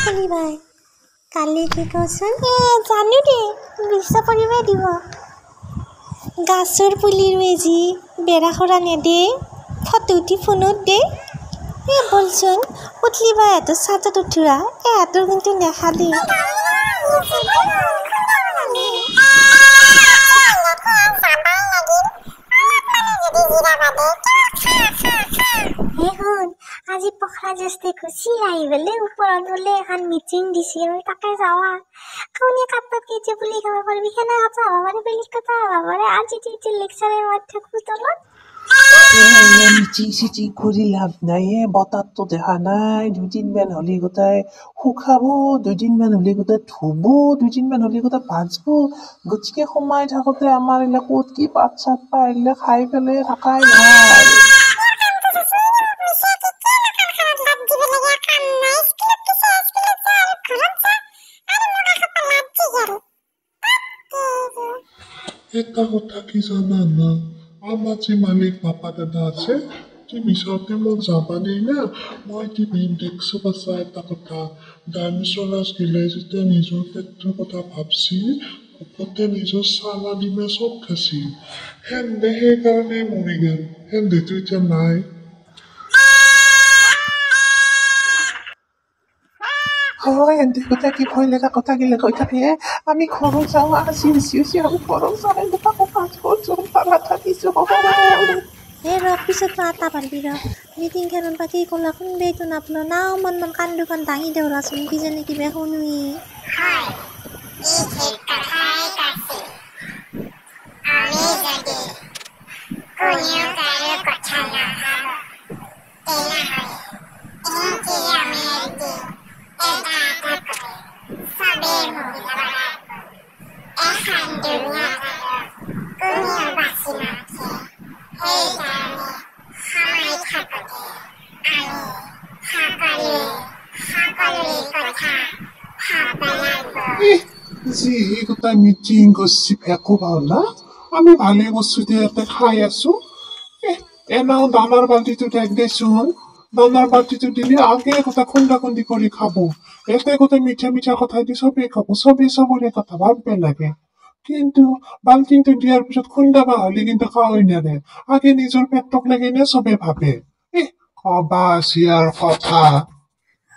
শুনিবাই কালি কি কচোন জানো দে বিশ্ব পৰিবাই দিব গাছৰ পুলি ৰুৱে যি বেৰা খৰা নেদে ফটো উঠি ফোনত দে বলচোন উঠলিবা এহঁতৰ চাটত উঠোৱা এহঁতৰ কিন্তু নেখালি শুন আজি পখৰা জেষ্ঠে খুচি আহি পেলাই ওপৰত বোলে এখন মিটিং দিছে তাকে যাৱা কোনে কাপত কেইটা পুলি খাব পাৰিবি সেনা কথা হ'ব পাৰে বেলেগ কথা হ'ব পাৰে আজি তিটি লেকচাৰে মই থাকো তলত মিচিং চিচিং কৰি লাভ নাই বতাহটো দেখা নাই দুদিনমান হ'লে গোটাই শুকাব দুদিনমান হ'লে গোটাই ধুব দুদিনমান হ'লে গোটাই ভাজব গতিকে সোমাই থাকোঁতে আমাৰ এইবিলাক ক'ত কি পাত চাত পাই এইবিলাক খাই পেলাই থাকাই ভাল এটা কথা কি জানা না আমার যে মালিক বাপা দাদা আছে যে মিছতে মোক যাবা দেই না মই টিভিত দেখছো পাছা এটা কথা ডাইনোচৰাছ গিলে যেতিয়া নিজৰ পেটৰ কথা ভাবছি ভকতে নিজৰ চালা ডিমে চব খাইছি হেন্দে সেইকাৰণে মৰি গ'ল হেন্দেটো এতিয়া নাই হয় এন্তে কথা কি ভয় লগা কথা গিলা কৈ থাকে আমি ঘৰত যাওঁ আজি চিঞচি আমি ঘৰত যাওঁ তাকো 5 বছৰ পাৰা থাকিছো ৰখ পিছত আটা পাৰবি ৰ মিটিং খেলত বা কি ক'লা শুনবেইতো নাপলো নাও মন কাণ দুখন দাঙি দেউৰাচোন কিজানি কিবা শুনুই যি গোটাই মিটিং করছি ফেকো ভাওনা আমি ভালে বস্তু দিয়ে খাই আছো এনাও দানার বালতিটো দেখ দেচোন দানার বালতিটো দিলে আগে কথা খুন্দা খুন্দি করে খাবো এতে গোটাই মিঠা মিঠা কথা দি সবে খাবো সবে সবরে কথা ভাববে লাগে কিন্তু বালতিটো দিয়ার পিছত খুন্দা বা হলে কিন্তু খাওয়াই নারে আগে নিজের পেটক লাগে না সবে ভাবে কবা সিয়ার কথা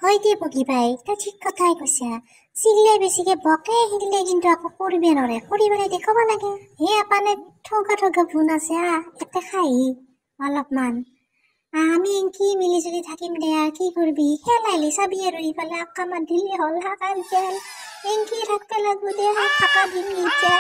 হয় দে বগী ভাই তই ঠিক কথাই কৈছা চিল্লে বেছিকে বকে হিলে কিন্তু আকৌ কৰিবে নৰে কৰিবলৈ দেখাব লাগে হে আপানে ঠগা ভুন আছে এতে খাই অলপমান আমি কি মিলি জুলি থাকিম দে আৰু কি কৰবি খেলাইলি চাবি আৰু ইফালে আকামত দিলে হ'ল হাকাৰ গেল এংকি থাকতে লাগব দে থাকা দিন এতিয়া